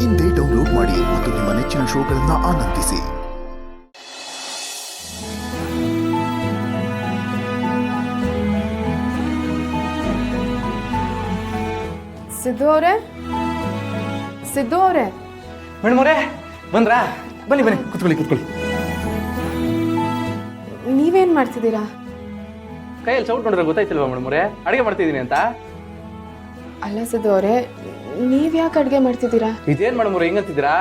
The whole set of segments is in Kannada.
ಇಂದೇ ಡೌನ್ಲೋಡ್ ಮಾಡಿ ಮತ್ತು ನಿಮ್ಮ ನೆಚ್ಚಿನ ಶೋಗಳನ್ನು ಆನಂದಿಸಿ. ಸಿದ್ದು ಅವರೇ, ಸಿದ್ದು ಅವರೇ. ಮೇಡಮ್ ಅವರೇ ಬಂದ್ರಾ? ಬನ್ನಿ ಬನ್ನಿ, ಕುತ್ಕೊಳ್ಳಿ ಕುತ್ಕೊಳ್ಳಿ. ನೀವೇನ್ ಮಾಡ್ತಿದ್ದೀರಾ? ಕೈಯಲ್ಲಿ ಸೌಂಡ್ ನೋಡಿದ್ರೆ ಗೊತ್ತಾಯ್ತಿಲ್ವಾ ಮೇಡಮ್ ಅವರೇ ಅಡುಗೆ ಮಾಡ್ತಿದ್ದೀನಿ ಅಂತ? ಅಲ್ಲ ಸಿದ್ದು ಅವರೇ, ನೀವ್ ಯಾಕೆ ಅಡ್ಗೆ ಮಾಡ್ತಿದ್ದೀರಾ? ಇದೇನ್ ಮೇಡಮ್ ಅವ್ರೆ ಹಿಂಗಂತಿದ್ದೀರಾ?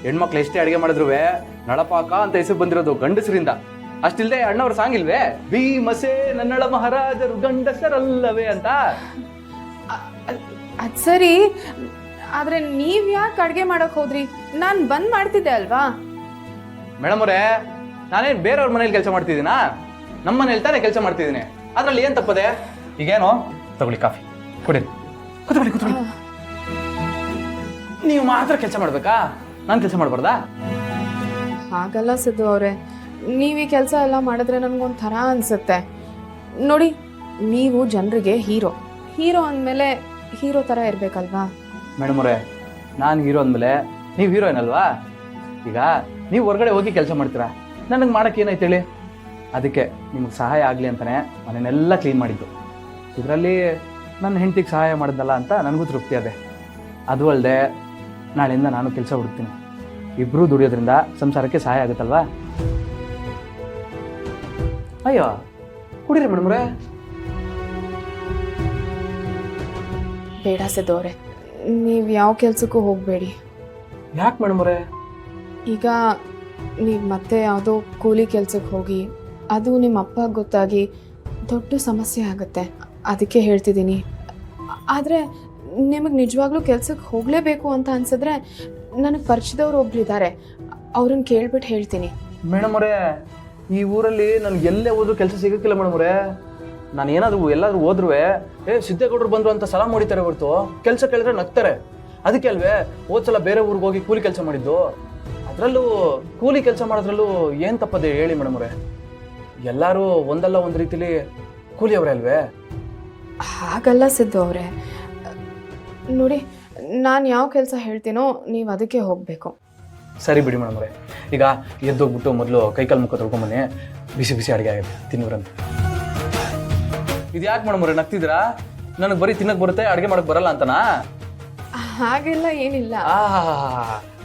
ಹೆಣ್ಮಕ್ಳು ಎಷ್ಟೇ ಅಡುಗೆ ಮಾಡಿದ್ರು ನಳಪಾಕ ಅಂತ ಹೆಸರು ಬಂದಿರೋದು ಗಂಡಸರಿಂದ. ಅಷ್ಟಿಲ್ದೆ ಅಣ್ಣವ್ರ ಸಾಂಗ್ ಇಲ್ವೇ, ಭೀಮಸೆ ನನ್ನಳ ಮಹಾರಾಜರು ಗಂಡಸರಲ್ಲವೇ ಅಂತ? ಅದ್ ಸರಿ, ಆದ್ರೆ ನೀವ್ ಯಾಕೆ ಅಡ್ಗೆ ಮಾಡಕ್ ಹೋದ್ರಿ? ನಾನ್ ಬಂದ್ ಮಾಡ್ತಿದ್ದೆ ಅಲ್ವಾ? ಮೇಡಮ್ ಅವರೇ, ನಾನೇನ್ ಬೇರೆಯವ್ರ ಮನೇಲಿ ಕೆಲಸ ಮಾಡ್ತಿದ್ದೀನಾ? ನಮ್ಮ ಮನೇಲಿ ತಾನೇ ಕೆಲಸ ಮಾಡ್ತಿದ್ದೀನಿ. ಅದ್ರಲ್ಲಿ ಏನ್ ತಪ್ಪದೆ? ಈಗೇನು ತಗೊಳ್ಳಿ ಕಾಫಿ ಕೊಡಿ, ಕೂತ್ಕೊಳ್ಳಿ ಕೂತ್ಕೊಳ್ಳಿ. ನೀವು ಮಾತ್ರ ಕೆಲಸ ಮಾಡ್ಬೇಕಾ? ನಾನು ಕೆಲಸ ಮಾಡಬಾರ್ದಾ? ಹಾಗಲ್ಲ ಸಿದ್ದು ಅವ್ರೆ, ನೀವ್ ಈ ಕೆಲಸ ಎಲ್ಲ ಮಾಡಿದ್ರೆ ನನ್ಗೊಂಥರ ಅನ್ಸುತ್ತೆ. ನೋಡಿ, ನೀವು ಜನರಿಗೆ ಹೀರೋ ಅಂದ್ಮೇಲೆ ಹೀರೋ ತರ ಇರ್ಬೇಕಲ್ವಾ? ಮೇಡಮ್ ಅವರೇ, ನಾನು ಹೀರೋ ಅಂದಮೇಲೆ ನೀವು ಹೀರೋಯಿನ್ ಅಲ್ವಾ? ಈಗ ನೀವು ಹೊರಗಡೆ ಹೋಗಿ ಕೆಲಸ ಮಾಡ್ತೀರಾ, ನನಗೆ ಮಾಡೋಕ್ಕೆ ಏನಾಯ್ತು ಹೇಳಿ? ಅದಕ್ಕೆ ನಿಮಗೆ ಸಹಾಯ ಆಗಲಿ ಅಂತಲೇ ಮನೆಯನ್ನೆಲ್ಲ ಕ್ಲೀನ್ ಮಾಡಿದ್ದು. ಇದರಲ್ಲಿ ನನ್ನ ಹೆಂಡತಿಗೆ ಸಹಾಯ ಮಾಡಿದ್ನಲ್ಲ ಅಂತ ನನಗೂ ತೃಪ್ತಿ ಅದೇ. ಅದು ಅಲ್ಲದೆ ನಾಳೆಯಿಂದ ನಾನು ಕೆಲಸ ಹುಡುಕ್ತೀನಿ. ಇಬ್ಬರೂ ದುಡಿಯೋದ್ರಿಂದ ಸಂಸಾರಕ್ಕೆ ಸಹಾಯ ಆಗುತ್ತಲ್ವಾ? ಅಯ್ಯೋ ಕುಡೀರಿ ಮೇಡಮ್ ಅವರೇ. ಬೇಡ ಸಿದ್ದು ಅವ್ರೆ, ನೀವು ಯಾವ ಕೆಲ್ಸಕ್ಕೂ ಹೋಗಬೇಡಿ. ಯಾಕೆ ಮೇಡಮ್ ಅವರೇ? ಈಗ ನೀವು ಮತ್ತೆ ಯಾವುದೋ ಕೂಲಿ ಕೆಲ್ಸಕ್ಕೆ ಹೋಗಿ ಅದು ನಿಮ್ಮ ಅಪ್ಪ ಗೊತ್ತಾಗಿ ದೊಡ್ಡ ಸಮಸ್ಯೆ ಆಗುತ್ತೆ. ಅದಕ್ಕೆ ಹೇಳ್ತಿದ್ದೀನಿ. ಆದರೆ ನಿಮಗೆ ನಿಜವಾಗ್ಲೂ ಕೆಲ್ಸಕ್ಕೆ ಹೋಗಲೇಬೇಕು ಅಂತ ಅನ್ಸಿದ್ರೆ ನನಗೆ ಪರಿಚಯದವ್ರು ಒಬ್ರಿದ್ದಾರೆ, ಅವ್ರನ್ನ ಕೇಳ್ಬಿಟ್ಟು ಹೇಳ್ತೀನಿ. ಮೇಡಮ್ ಅವರೇ, ಈ ಊರಲ್ಲಿ ನನಗೆ ಎಲ್ಲೇ ಹೋದ್ರೂ ಕೆಲಸ ಸಿಗೋಕ್ಕಿಲ್ಲ ಮೇಡಮ್ ಅವರೇ. ನಾನು ಎಲ್ಲಾದ್ರೂ ಹೋದ್ರೂ ಸಿದ್ದೇಗೌಡರು ಬಂದರು ಅಂತ ಸಲಾಮ್ ಹೊಡಿತಾರೆ ಹೊರತು ಕೆಲಸ ಕೇಳಿದ್ರೆ ನಗ್ತಾರೆ. ಅದಕ್ಕೆ ಅಲ್ವೇ ಹೋದ್ಸಲ ಬೇರೆ ಊರಿಗೆ ಹೋಗಿ ಕೂಲಿ ಕೆಲಸ ಮಾಡಿದ್ದು. ಅದರಲ್ಲೂ ಕೂಲಿ ಕೆಲಸ ಮಾಡೋದ್ರಲ್ಲೂ ಏನು ತಪ್ಪದೆ ಹೇಳಿ ಮೇಡಮ್ ಅವರೇ? ಎಲ್ಲರೂ ಒಂದಲ್ಲ ಒಂದು ರೀತಿಲಿ ಕೂಲಿಯವರೇ ಅಲ್ವೇ? ಹಾಗಲ್ಲ ಸಿದ್ದು ಅವರೇ, ನೋಡಿ, ನಾನು ಯಾವ ಕೆಲಸ ಹೇಳ್ತೀನೋ ನೀವು ಅದಕ್ಕೆ ಹೋಗಬೇಕು. ಸರಿ ಬಿಡಿ ಮೇಡಮ್ ಅವರೇ, ಈಗ ಎದ್ದೋಗ್ಬಿಟ್ಟು ಮೊದಲು ಕೈಕಾಲು ಮುಖ ತೊಳ್ಕೊಂಬನ್ನಿ, ಬಿಸಿ ಬಿಸಿ ಅಡುಗೆ ಆಗುತ್ತೆ ತಿನ್ನೋರಂತ. ಇದು ಯಾಕೆ ಮೇಡಮ್ ಅವರೇ ನಗ್ತಿದ್ದೀರಾ? ನನಗೆ ಬರೀ ತಿನ್ನಕ್ಕೆ ಬರುತ್ತೆ, ಅಡುಗೆ ಮಾಡೋಕ್ಕೆ ಬರಲ್ಲ ಅಂತನಾ? ಹಾಗೆಲ್ಲ ಏನಿಲ್ಲ.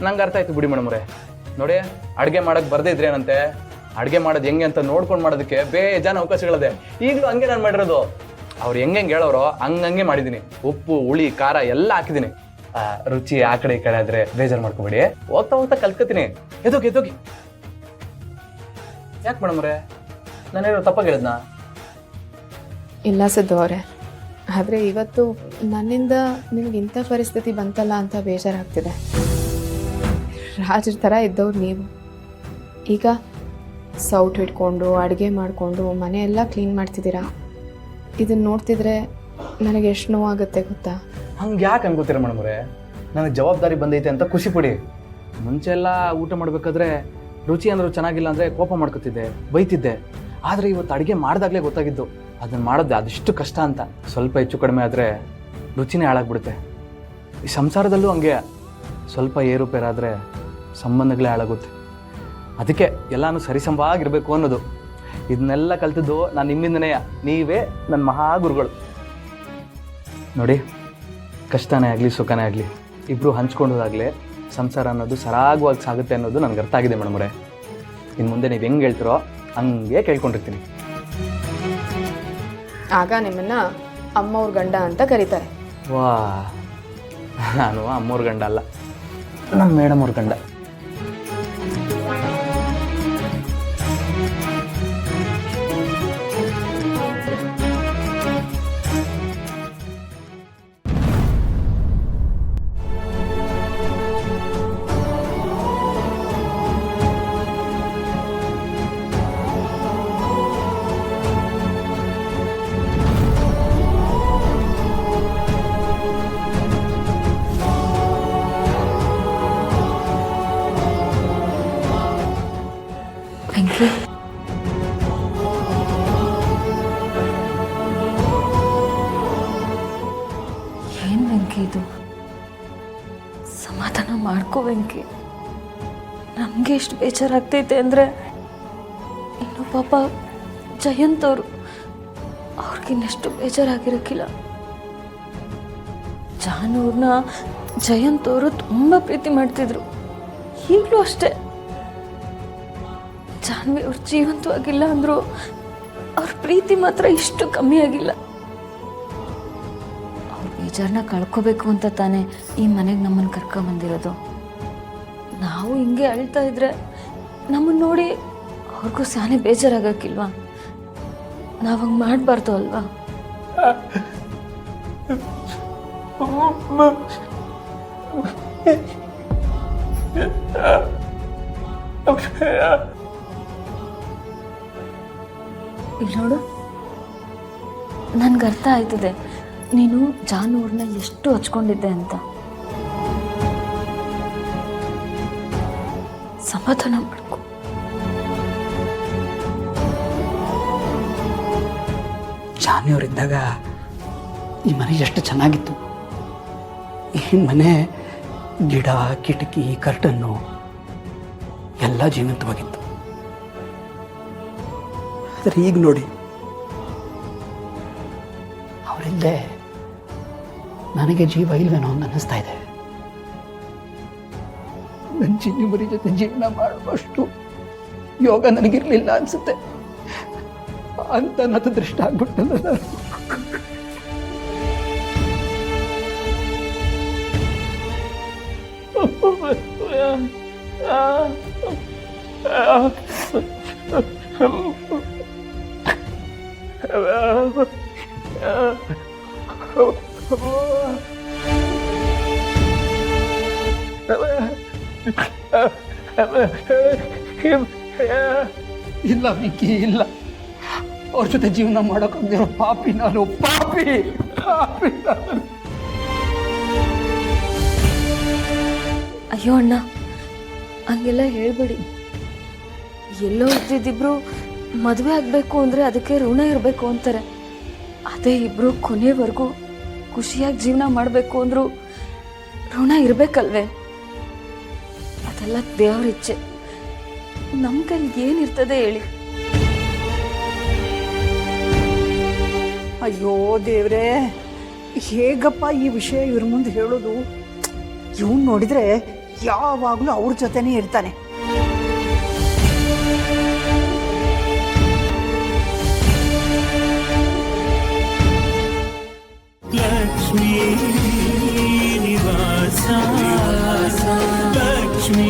ನಂಗೆ ಅರ್ಥ ಆಯ್ತು ಬಿಡಿ ಮೇಡಮ್ ಅವರೇ. ನೋಡಿ, ಅಡುಗೆ ಮಾಡೋಕ್ಕೆ ಬರದೇ ಇದ್ರೆ ಏನಂತೆ, ಅಡುಗೆ ಮಾಡೋದು ಹೆಂಗೆ ಅಂತ ನೋಡ್ಕೊಂಡು ಮಾಡೋದಕ್ಕೆ ಬೇಜಾನ ಅವಕಾಶಗಳಿದೆ. ಈಗಲೂ ಹಂಗೆ ನಾನು ಮಾಡಿರೋದು. ಅವ್ರು ಹೆಂಗೆ ಹೇಳೋರೋ ಹಂಗಂಗೆ ಮಾಡಿದ್ದೀನಿ. ಉಪ್ಪು ಹುಳಿ ಖಾರ ಎಲ್ಲ ಹಾಕಿದ್ದೀನಿ. ರುಚಿ ಆ ಕಡೆ ಈ ಕಡೆ ಆದರೆ ಬೇಜಾರು ಮಾಡ್ಕೋಬೇಡಿ, ಹೋಗ್ತಾ ಹೋಗ್ತಾ ಕಲ್ತ್ಕೊತೀನಿ. ಎದೋಗಿ ಯಾಕೆ ಮೇಡಮ್ ಅವರೇ, ನಾನೇನೋ ತಪ್ಪಾಗಿ ಹೇಳಿದ್ನಾ? ಇಲ್ಲ ಸಿದ್ದು ಅವರೇ, ಆದರೆ ಇವತ್ತು ನನ್ನಿಂದ ನಿಮ್ಗೆ ಇಂಥ ಪರಿಸ್ಥಿತಿ ಬಂತಲ್ಲ ಅಂತ ಬೇಜಾರಾಗ್ತಿದೆ. ರಾಜರ ಥರ ಇದ್ದವ್ರು ನೀವು ಈಗ ಸೌಟ್ ಹಿಡ್ಕೊಂಡು ಅಡುಗೆ ಮಾಡಿಕೊಂಡು ಮನೆಯೆಲ್ಲ ಕ್ಲೀನ್ ಮಾಡ್ತಿದ್ದೀರಾ. ಇದನ್ನು ನೋಡ್ತಿದ್ರೆ ನನಗೆ ಎಷ್ಟು ನೋವಾಗುತ್ತೆ ಗೊತ್ತಾ? ಹಂಗೆ ಯಾಕೆ ಅನ್ಕೋತೀರ ಮೇಡಮ್ ಅವರೇ? ನನಗೆ ಜವಾಬ್ದಾರಿ ಬಂದೈತೆ ಅಂತ ಖುಷಿ ಪಡಿ. ಮುಂಚೆ ಎಲ್ಲ ಊಟ ಮಾಡಬೇಕಾದ್ರೆ ರುಚಿ ಅಂದರೂ ಚೆನ್ನಾಗಿಲ್ಲ ಅಂದರೆ ಕೋಪ ಮಾಡ್ಕೊತಿದ್ದೆ, ಬೈತಿದ್ದೆ. ಆದರೆ ಇವತ್ತು ಅಡುಗೆ ಮಾಡಿದಾಗಲೇ ಗೊತ್ತಾಗಿದ್ದು ಅದನ್ನು ಮಾಡೋದು ಅದೆಷ್ಟು ಕಷ್ಟ ಅಂತ. ಸ್ವಲ್ಪ ಹೆಚ್ಚು ಕಡಿಮೆ ಆದರೆ ರುಚಿನೇ ಹಾಳಾಗ್ಬಿಡುತ್ತೆ. ಈ ಸಂಸಾರದಲ್ಲೂ ಹಂಗೆ ಸ್ವಲ್ಪ ಏರುಪೇರಾದರೆ ಸಂಬಂಧಗಳೇ ಹಾಳಾಗುತ್ತೆ. ಅದಕ್ಕೆ ಎಲ್ಲನೂ ಸರಿಸಮವಾಗಿರಬೇಕು ಅನ್ನೋದು. ಇದನ್ನೆಲ್ಲ ಕಲ್ತಿದ್ದು ನಾನು ನಿಮ್ಮಿಂದನೇ. ನೀವೇ ನನ್ನ ಮಹಾಗುರುಗಳು. ನೋಡಿ, ಕಷ್ಟನೇ ಆಗಲಿ ಸುಖನೇ ಆಗಲಿ ಇಬ್ಬರು ಹಂಚ್ಕೊಂಡೋದಾಗಲೇ ಸಂಸಾರ ಅನ್ನೋದು ಸರಾಗವಾಗಿ ಸಾಗುತ್ತೆ ಅನ್ನೋದು ನನಗೆ ಅರ್ಥ ಆಗಿದೆ ಮೇಡಮ್ ಅವರೇ. ಇನ್ನು ಮುಂದೆ ನೀವು ಹೆಂಗೆ ಹೇಳ್ತಿರೋ ಹಂಗೆ ಕೇಳ್ಕೊಂಡಿರ್ತೀನಿ. ಆಗ ನಿಮ್ಮನ್ನ ಅಮ್ಮವ್ರ ಗಂಡ ಅಂತ ಕರೀತಾರೆ. ವಾ, ನಾನು ಅಮ್ಮವ್ರ ಗಂಡ ಅಲ್ಲ, ನಮ್ಮ ಮೇಡಮ್ ಅವ್ರ ಗಂಡ. ಸಮಾಧಾನ ಮಾಡ್ಕೋ ವೆಂಕಿ. ನಮಗೆ ಎಷ್ಟು ಬೇಜಾರಾಗ್ತೈತೆ ಅಂದರೆ ಇನ್ನು ಪಾಪ ಜಯಂತ್ ಅವರು ಅವ್ರಿಗಿನ್ನಷ್ಟು ಬೇಜಾರಾಗಿರೋಕ್ಕಿಲ್ಲ. ಜಾನೂರ್ನ ಜಯಂತ್ ಅವರು ತುಂಬ ಪ್ರೀತಿ ಮಾಡ್ತಿದ್ರು, ಈಗಲೂ ಅಷ್ಟೇ. ಜಾನ್ವಿ ಅವ್ರು ಜೀವಂತವಾಗಿಲ್ಲ ಅಂದರು, ಅವ್ರ ಪ್ರೀತಿ ಮಾತ್ರ ಇಷ್ಟು ಕಮ್ಮಿ ಆಗಿಲ್ಲ. ಅವ್ರ ಬೇಜಾರನ್ನ ಕಳ್ಕೋಬೇಕು ಅಂತ ತಾನೇ ಈ ಮನೆಗೆ ನಮ್ಮನ್ನು ಕರ್ಕೊಂಬಂದಿರೋದು. ನಾವು ಹಿಂಗೆ ಅಳ್ತಾ ಇದ್ರೆ ನಮ್ಮನ್ನು ನೋಡಿ ಅವ್ರಿಗೂ ಸಾನೆ ಬೇಜಾರಾಗಕ್ಕಿಲ್ವಾ? ನಾವು ಹಂಗೆ ಮಾಡಬಾರ್ದು ಅಲ್ವಾ? ಇಲ್ಲಿ ನೋಡು, ನನ್ಗೆ ಅರ್ಥ ಆಯ್ತದೆ ನೀನು ಜಾನೂರ್ನ ಎಷ್ಟು ಹಚ್ಕೊಂಡಿದ್ದೆ ಅಂತ. ಸಮಾಧಾನ ಮಾಡ್ಕೊ. ಜಾನಿಯವರಿದ್ದಾಗ ಈ ಮನೆ ಎಷ್ಟು ಚೆನ್ನಾಗಿತ್ತು. ಈ ಮನೆ ಗಿಡ, ಕಿಟಕಿ, ಕರ್ಟನ್ನು ಎಲ್ಲ ಜೀವಂತವಾಗಿತ್ತು. ಆದರೆ ಈಗ ನೋಡಿ, ಅವರಿಲ್ಲದೆ ನನಗೆ ಜೀವ ಇಲ್ವೇನೋ ಅಂತ ಅನ್ನಿಸ್ತಾ ಇದೆ. ನನ್ನ ಚಿನ್ನಿ ಮರಿ ಜೊತೆ ಜೀವನ ಮಾಡುವಷ್ಟು ಯೋಗ ನನಗಿರಲಿಲ್ಲ ಅನ್ಸುತ್ತೆ. ಅಂತ ನನ್ನ ದೃಷ್ಟ ಆಗ್ಬಿಟ್ಟಲ್ಲ ನಾನು. ಇಲ್ಲ ಮಿಕ್ಕಿ, ಇಲ್ಲ. ಅವ್ರ ಜೊತೆ ಜೀವನ ಮಾಡೋಕ್ಕಾಗದಿರೋ ಪಾಪಿ ನಾನು, ಪಾಪಿ ಪಾಪಿ ನಾನು. ಅಯ್ಯೋ ಅಣ್ಣ, ಹಂಗೆಲ್ಲ ಹೇಳ್ಬೇಡಿ. ಎಲ್ಲೋ ಇದ್ದಿದ್ದಿಬ್ರು ಮದುವೆ ಆಗಬೇಕು ಅಂದರೆ ಅದಕ್ಕೆ ಋಣ ಇರಬೇಕು ಅಂತಾರೆ. ಅದೇ ಇಬ್ಬರು ಕೊನೆವರೆಗೂ ಖುಷಿಯಾಗಿ ಜೀವನ ಮಾಡಬೇಕು ಅಂದರೂ ಋಣ ಇರಬೇಕಲ್ವೇ? ಅದೆಲ್ಲ ದೇವ್ರ ಇಚ್ಛೆ. ನಮ್ಮ ಕೈಲಿ ಏನಿರ್ತದೆ ಹೇಳಿ? ಅಯ್ಯೋ ದೇವ್ರೆ, ಹೇಗಪ್ಪ ಈ ವಿಷಯ ಇವ್ರ ಮುಂದೆ ಹೇಳೋದು? ಇವನು ನೋಡಿದ್ರೆ ಯಾವಾಗಲೂ ಅವ್ರ ಜೊತೆನೇ ಇರ್ತಾನೆ. ಲಕ್ಷ್ಮೀ ನಿವಾಸ ಲಕ್ಷ್ಮೀ